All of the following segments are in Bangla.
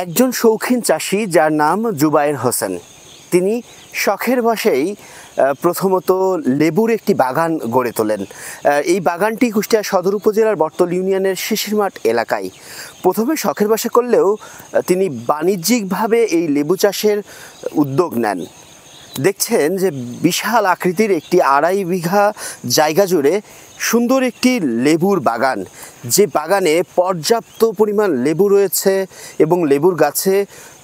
একজন শৌখিন চাষি যার নাম জুবায়ের হোসেন, তিনি শখের বশেই প্রথমত লেবুর একটি বাগান গড়ে তোলেন। এই বাগানটি কুষ্টিয়া সদর উপজেলার বটতল ইউনিয়নের শিশিরমাঠ এলাকায়। প্রথমে শখের বশে করলেও তিনি বাণিজ্যিকভাবে এই লেবু চাষের উদ্যোগ নেন। দেখছেন যে বিশাল আকৃতির একটি 2.5 বিঘা জায়গা জুড়ে সুন্দর একটি লেবুর বাগান, যে বাগানে পর্যাপ্ত পরিমাণ লেবু রয়েছে এবং লেবুর গাছে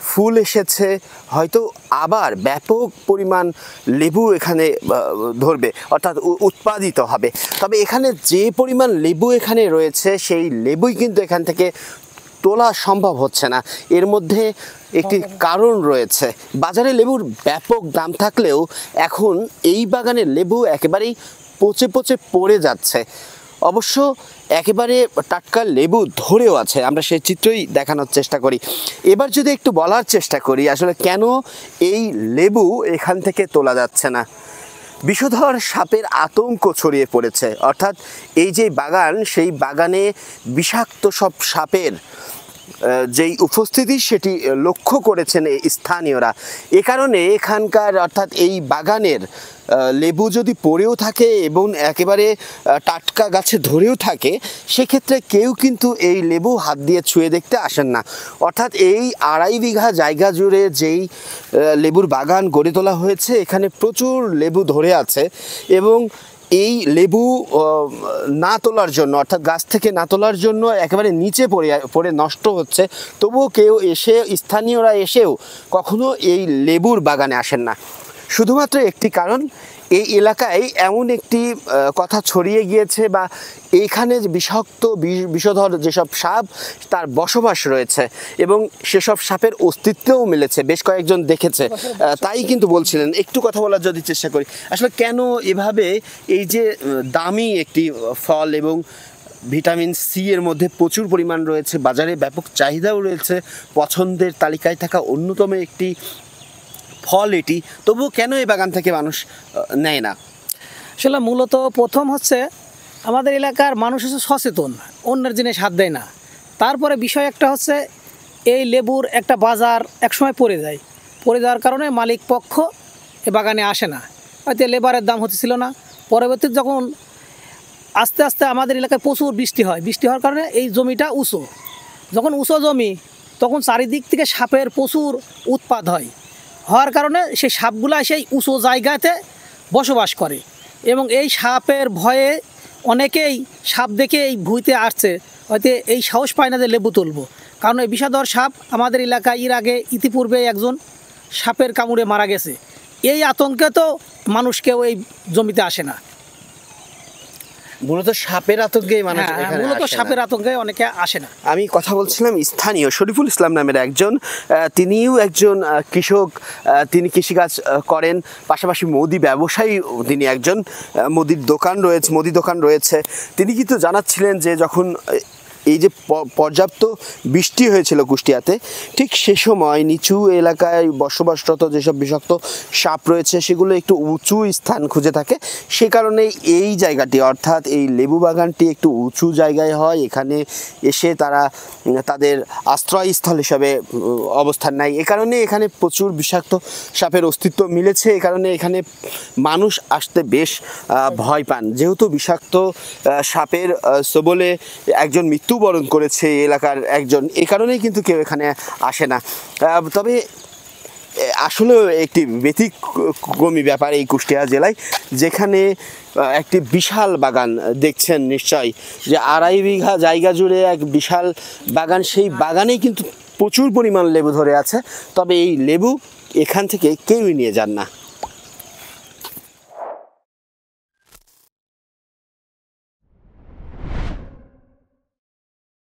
ফুল এসেছে, হয়তো আবার ব্যাপক পরিমাণ লেবু এখানে ধরবে, অর্থাৎ উৎপাদিত হবে। তবে এখানে যে পরিমাণ লেবু এখানে রয়েছে সেই লেবুই কিন্তু এখান থেকে তোলা সম্ভব হচ্ছে না। এর মধ্যে একটি কারণ রয়েছে। বাজারে লেবুর ব্যাপক দাম থাকলেও এখন এই বাগানের লেবু একেবারেই পচে পচে পড়ে যাচ্ছে। অবশ্য একেবারে টাটকা লেবু ধরেও আছে, আমরা সেই চিত্রই দেখানোর চেষ্টা করি। এবার যদি একটু বলার চেষ্টা করি আসলে কেন এই লেবু এখান থেকে তোলা যাচ্ছে না। বিষধর সাপের আতঙ্ক ছড়িয়ে পড়েছে, অর্থাৎ এই যে বাগান, সেই বাগানে বিষাক্ত সব সাপের যেই উপস্থিতি সেটি লক্ষ্য করেছেন স্থানীয়রা। এ কারণে এখানকার অর্থাৎ এই বাগানের লেবু যদি পড়েও থাকে এবং একেবারে টাটকা গাছে ধরেও থাকে, সেক্ষেত্রে কেউ কিন্তু এই লেবু হাত দিয়ে ছুঁয়ে দেখতে আসেন না। অর্থাৎ এই 2.5 বিঘা জায়গা জুড়ে যেই লেবুর বাগান গড়ে তোলা হয়েছে, এখানে প্রচুর লেবু ধরে আছে এবং এই লেবু না তোলার জন্য, অর্থাৎ গাছ থেকে না তোলার জন্য একেবারে নিচে পড়ে নষ্ট হচ্ছে। তবুও কেউ এসে, স্থানীয়রা এসেও কখনো এই লেবুর বাগানে আসেন না। শুধুমাত্র একটি কারণ, এই এলাকায় এমন একটি কথা ছড়িয়ে গিয়েছে বা এইখানে বিষাক্ত বিষধর যেসব সাপ তার বসবাস রয়েছে এবং সেসব সাপের অস্তিত্বও মিলেছে, বেশ কয়েকজন দেখেছে, তাই কিন্তু বলছিলেন। একটু কথা বলার যদি চেষ্টা করি, আসলে কেন এভাবে এই যে দামি একটি ফল এবং ভিটামিন সি এর মধ্যে প্রচুর পরিমাণ রয়েছে, বাজারে ব্যাপক চাহিদাও রয়েছে, পছন্দের তালিকায় থাকা অন্যতম একটি ফল এটি, তবুও কেন এই বাগান থেকে মানুষ নেয় না? আসলে মূলত প্রথম হচ্ছে আমাদের এলাকার মানুষ হচ্ছে সচেতন, অন্যের জিনিস হাত দেয় না। তারপরে বিষয় একটা হচ্ছে এই লেবুর একটা বাজার একসময় পড়ে যাওয়ার কারণে মালিক পক্ষ এ বাগানে আসে না, হয়তো লেবারের দাম হতেছিল না। পরবর্তীতে যখন আস্তে আস্তে আমাদের এলাকায় প্রচুর বৃষ্টি হওয়ার কারণে এই জমিটা উঁচু, যখন উঁচু জমি তখন চারিদিক থেকে সাপের প্রচুর উৎপাত হওয়ার কারণে সেই সাপগুলা সেই উঁচু জায়গাতে বসবাস করে এবং এই সাপের ভয়ে অনেকেই সাপ দেখে এই ভুঁইতে আসছে, হয়তো এই সাহস পায় না যে লেবু তুলব। কারণ এই বিষধর সাপ আমাদের এলাকায় এর আগে ইতিপূর্বে একজন সাপের কামড়ে মারা গেছে। এই আতঙ্কে তো মানুষ কেউ এই জমিতে আসে না। মূলত সাপের আতঙ্কে মানুষ মূলত সাপের আতঙ্কে অনেকে আসে না। আমি কথা বলছিলাম স্থানীয় শরীফুল ইসলাম নামের একজন, তিনিও একজন কৃষক, তিনি কৃষিকাজ করেন, পাশাপাশি মুদি ব্যবসায়ী, তিনি একজন মুদি দোকান রয়েছে। তিনি কিন্তু জানাচ্ছিলেন যে যখন এই যে পর্যাপ্ত বৃষ্টি হয়েছিল কুষ্টিয়াতে, ঠিক সে সময় নিচু এলাকায় বসবাসরত যেসব বিষাক্ত সাপ রয়েছে সেগুলো একটু উঁচু স্থান খুঁজে থাকে। সে কারণে এই জায়গাটি, অর্থাৎ এই লেবু বাগানটি একটু উঁচু জায়গায় হয়। এখানে এসে তারা তাদের আশ্রয়স্থল হিসাবে অবস্থান নেয়। এ কারণে এখানে প্রচুর বিষাক্ত সাপের অস্তিত্ব মিলেছে। এ কারণে এখানে মানুষ আসতে বেশ ভয় পান, যেহেতু বিষাক্ত সাপের ছোবলে একজন মৃত্যুবরণ করেছে এলাকার একজন, এ কারণেই কিন্তু কেউ এখানে আসে না। তবে আসলে একটি ব্যতিক্রমী ব্যাপার এই কুষ্টিয়া জেলায়, যেখানে একটি বিশাল বাগান দেখছেন নিশ্চয়, যে 2.5 বিঘা জায়গা জুড়ে এক বিশাল বাগান, সেই বাগানেই কিন্তু প্রচুর পরিমাণ লেবু ধরে আছে। তবে এই লেবু এখান থেকে কেউই নিয়ে যান না।